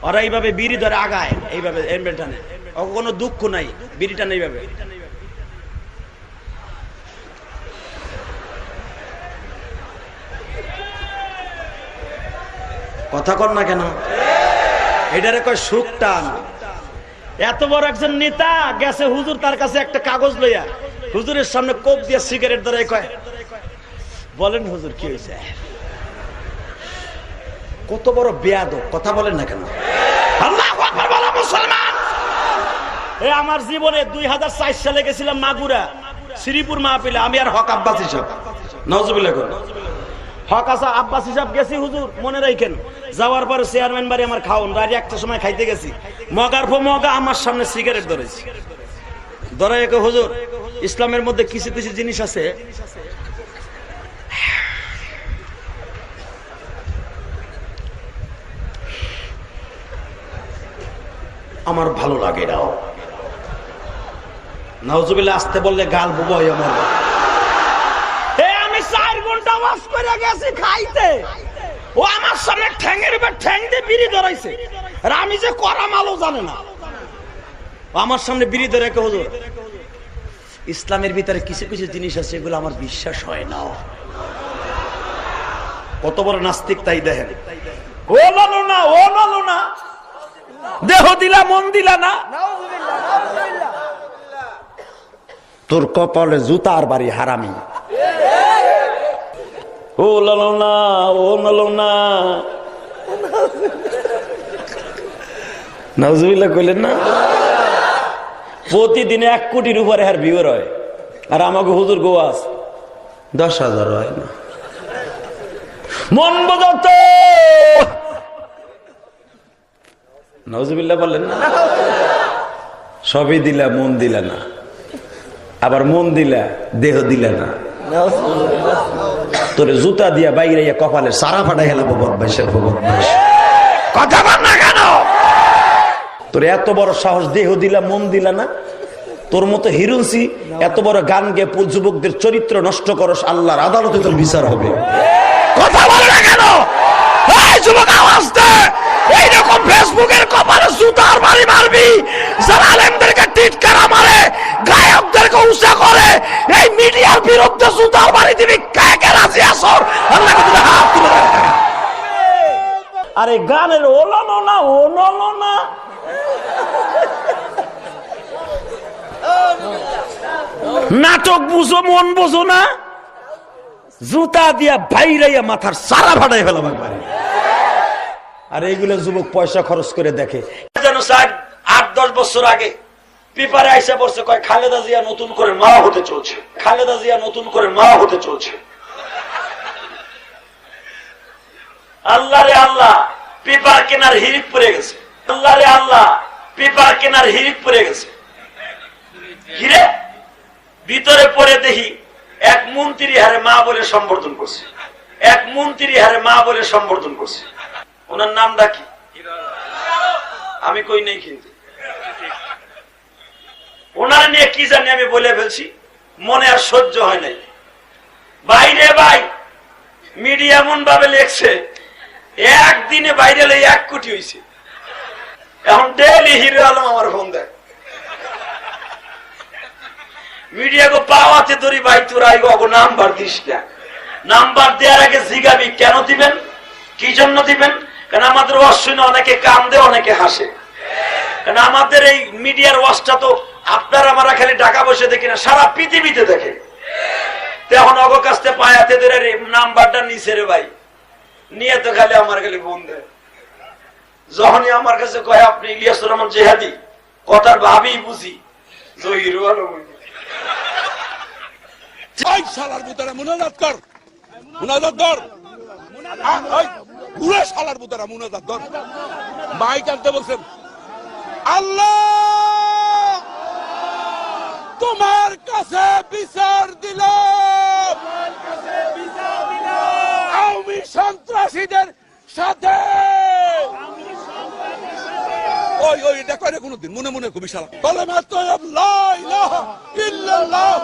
ওরা এইভাবে বিড়ি ধরে আগায়, এইভাবে টানে, কোনো দুঃখ নাই, বিড়ি টানে এইভাবে। কথা কর না কেন? এটারে কয় সুখ টান। এত বড় একজন নেতা গেছে হুজুর তার কাছে একটা কাগজ লইয়া, হুজুরের সামনে কোপ দিয়ে সিগারেট ধরে কয়, বলেন হুজুর কি হয়েছে? কত বড় বেয়াদব, কথা বলেন না কেন? আল্লাহু আকবার বলো মুসলমান। আমার জীবনে 2004 সালে গেছিলাম মাগুরা শ্রীপুর মাহফিলে, আমি আর হক আব্বাস হিসাব, নাউজুবিল্লাহ করে হক আব্বাস হিসাব গেছি হুজুর, মনে রাখেন। যাওয়ার পরে চেয়ারম্যান বাড়ি আমার খাওন, রাত একটা সময় খাইতে গেছি, মগার পর মগা আমার সামনে সিগারেট ধরেছি, ধরাই হুজুর ইসলামের মধ্যে কিছু কিছু জিনিস আছে আমার ভালো লাগে না। নাউজুবিল্লাহ আসতে বললে গাল বুবো আমার। আমি 4 ঘন্টা ওয়াজ করে গেছি খাইতে, ও আমার সামনে ঠ্যাঙের উপর ঠ্যাং দিয়ে বিড়ি ধরাইছে, আর আমি যে করাম আলো জানে না, আমার সামনে বিড়ি ধরে কে হুজুর। ইসলামের ভিতরে কিছু কিছু জিনিস আছে এগুলো আমার বিশ্বাস হয় না। কত বড় নাস্তিক তাই দেখেন। ও লালো না, ও লালো না, দেহ দিলা মন দিলা না, তোর কপালে জুতার বাড়ি হারামি। ও লালো না, ও লালো না, নাউজুবিল্লাহ কইলেন না? প্রতিদিনে 1 কোটির উপরে হার ভিউর হয়, আর আমাকে হুজুর গোয়াস 10,000 হয় না। মন বদত নাউজুবিল্লাহ বললেন না? সবই দিলা মন দিলা না, আবার মন দিলা দেহ দিলা না। তোরে জুতা দিয়া বাইরে কপালে সারা ফাটাই হেলাবো বদমাইশের বদমাইশ। কথা বল না কেন? তোর এত বড় সাহস, দেহ দিলা মন দিলা না। তোর মতো হিরুসি এত বড় গান গেয়ে যুবকদের চরিত্র নষ্ট করস, আল্লাহর আদালতে তোর বিচার হবে। কথা বল না কেন? এই যুবক আওয়াজ দে, এইরকম ফেসবুকের কপালে জুতার বাড়ি মারবি, যারা আলেমদেরকে টিটকারা মারে, গায়কদেরকে উঁচা করে, এই মিডিয়ার বিরুদ্ধে জুতার বাড়ি দিবি। কে কে রাজি আছো? আল্লাহকে তুমি হাত তুলে দেখ। আরে গানের ওলানো না, ওলানো না, নাটক বুঝো, মন বোঝো না, জুতা দিয়া বাইরাইয়া মাথার সারা ফাটাই ফেলাম একবারে। আর এইগুলো যুবক পয়সা খরচ করে দেখে। যেন 8-10 বছর আগে পেপারে আইসা পড়ছে, কয় খালেদা জিয়া নতুন করে মা হতে চলছে, খালেদা জিয়া নতুন করে মা হতে চলছে। আল্লাহ রে আল্লাহ, পেপার কেনার হিড়িক পড়ে গেছে। আল্লাহ রে আল্লাহ, পেপার কেনার হিড়িক পড়ে গেছে। হিরে ভিতরে পড়ে দেখি এক মন্ত্রী হারে মা বলে সম্বোধন করছে, এক মন্ত্রী হারে মা বলে সম্বোধন করছে। ওনার নামটা কি আমি কই নেই, কিন্তু ওনার নিয়ে কি জানি আমি বলে ফেলছি, মনে আর সহ্য হয় নাই। বাইরে ভাই মিডিয়া এমন ভাবে লেখছে, একদিনে বাইরে 1 কোটি হয়েছে। এখন ডেইলি হিরো আলম আমার ফোন দেয়, মিডিয়া গো পাওয়াতে ধরি, ভাই তোর আইগো নাম্বার দিস না। নাম্বার দেওয়ার আগে জিগাবি কেন দিবেন, কি জন্য দিবেন? কারণ আমাদের ওয়াজ শুনে অনেকে কান্দে, অনেকে হাসে। কারণ আমাদের এই মিডিয়ার ওয়াজটা তো আপনার আমরা খালি ঢাকা বসে দেখি না, সারা পৃথিবীতে দেখে। এখন অগ কাছতে পায়াতে ধরে নাম্বারটা নিচে রে ভাই, নিয়ে তো খালি আমার খালি ফোন দেয়। যখনই আমার কাছে কয় আপনি ইলিয়াসুর রহমান জেহাদি, কথার ভাবি বুঝি জহিরু আলম। শালার বুতারা মুনাজাত কর, মুনাজাত কর, পুরো শালার বুতারা মুনাজাত কর। মাইক আনতে বলছেন। আল্লাহ তোমার কাছে বিচার দিল, আওয়ামী সন্ত্রাসীদের সাথে। ওই ওই এটা করে কোনদিন মনে মনে কবি শালা, বলে মাত্র লা ইলাহা ইল্লাল্লাহ।